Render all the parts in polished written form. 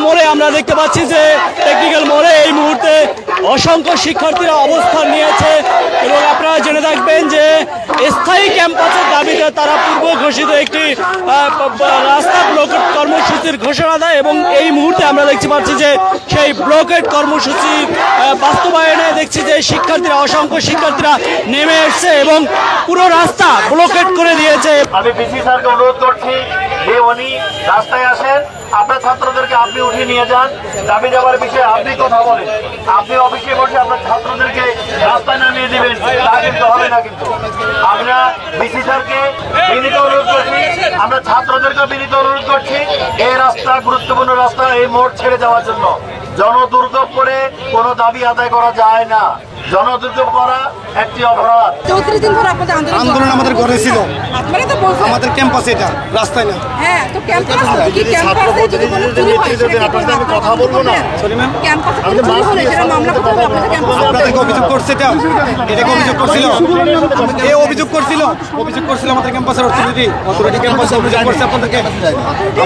মোড়ে আমরা দেখতে পাচ্ছি যে টেকনিক্যাল মোড়ে এই মুহূর্তে অসংখ্য শিক্ষার্থীরা অবস্থান নিয়েছে এবং আপনারা জেনে থাকবেন যে স্থায়ী ক্যাম্পাসের দাবিতে তারা পূর্ব ঘোষিত একটি রাস্তা ব্লকেট কর্মসূচির ঘোষণা দেয় এবং এই মুহূর্তে আমরা দেখতে পাচ্ছি যে সেই ব্লকেট কর্মসূচি বাস্তবায়নে দেখছি যে শিক্ষার্থীরা অসংখ্য শিক্ষার্থীরা নেমে এসছে এবং পুরো রাস্তা ব্লকেট করে দিয়েছে। আমি বিসি স্যারকে অনুরোধ করছি যে উনি রাস্তায় আসেন, আপনার ছাত্রদেরকে আপনি উঠিয়ে নিয়ে যান, দাবি দেওয়ার বিষয়ে আপনি কথা বলেন, আপনি অফিসে বসে আপনার ছাত্রদেরকে রাস্তায় নামিয়ে দিবেন, তা কিন্তু হবে না। কিন্তু আমরা বিসি স্যারকে বিনীত অনুরোধ করছি, আমরা ছাত্রদেরকে বিনীত অনুরোধ করছি এই রাস্তা গুরুত্বপূর্ণ রাস্তা, এই মোড় ছেড়ে যাওয়ার জন্য। জনদুর্ভোগ করে কোনো দাবি আদায় করা যায় না, জনদুর্ভোগ করা একটি অপরাধ। 34 দিন ধরে আপনাদের আন্দোলন আমাদের ঘরে ছিল, আপনারা তো বলছেন আমাদের ক্যাম্পাসে, এটা রাস্তায় না। হ্যাঁ, তো ক্যাম্পাসে কি ক্যাম্পাসে যদি কোনো চুরি হয় সেটা আপনাদের সাথে কথা বলবো না। সরি ম্যাম, ক্যাম্পাসে কোনো চুরি হলে সেটা মামলা করতে হবে আপনাদের ক্যাম্পাসে। আপনাদেরকে অভিযোগ করছে, এটাকে অভিযোগ করছিল, এ অভিযোগ করছিল আমাদের ক্যাম্পাসের অথরিটি ক্যাম্পাসে অভিযোগ করছে আপনাদেরকে।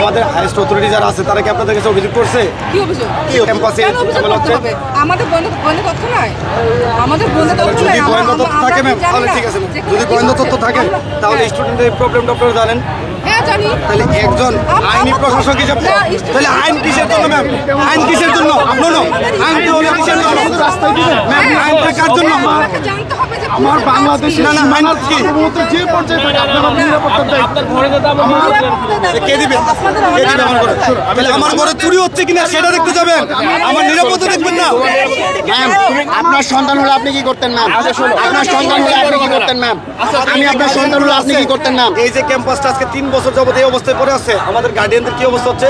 আমাদের হাইয়েস্ট অথরিটি যারা আছে তারা কি আপনাদের কাছে অভিযোগ করছে? কি অভিযোগ? ক্যাম্পাসে কেন অভিযোগ করতে হবে? আমাদের গোয়েন্দা তথ্য নয়, আমাদের গোয়েন্দা তথ্য যদি নয়। গোয়েন্দা তথ্য থাকে ম্যাম তাহলে ঠিক আছে, যদি গোয়েন্দা তথ্য থাকে তাহলে স্টুডেন্টের প্রবলেমটা আপনারা জানেন। হ্যাঁ জানি। তাহলে একজন আইনি প্রশাসক হিসেবে তাহলে আইন কিসের জন্য ম্যাম? আইন কিসের জন্য? নো আইন তো হলো কিসের জন্য ম্যাম? আইনটা কার জন্য? আমাকে জানতে হবে যে আমার বাংলাদেশে না আইন কি যে পর্যায়ে থাকে আপনার নিরাপত্তার দায়িত্ব কে দিবে? তাহলে আমার ঘরে চুরি হচ্ছে কিনা সেটা দেখতে যাবেন, আমার নিরাপত্তা দেখবেন না। ম্যাম, আপনার সন্তান হলে আপনি কি করতেন ম্যাম? আপনার সন্তান হলে আপনি কি করতেন ম্যাম? আমি আপনার সন্তান হলে আপনি কি করতেন ম্যাম? এই যে ক্যাম্পাসটা আজকে 3 বছর যাবত এই অবস্থায় পড়ে আছে, আমাদের গার্ডিয়ানদের কি অবস্থা হচ্ছে?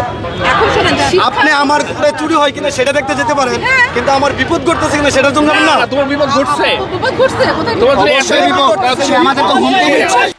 এখন শুনেন, আপনি আমার ঘরে চুরি হয় কিনা সেটা দেখতে যেতে পারেন, কিন্তু আমার বিপদ ঘটতেছে কিনা সেটার জন্য না। তোমার বিপদ ঘটছে, বিপদ ঘটছে কোথায়? তোমার বিপদ, আমাদের তো হুমকি দিচ্ছে।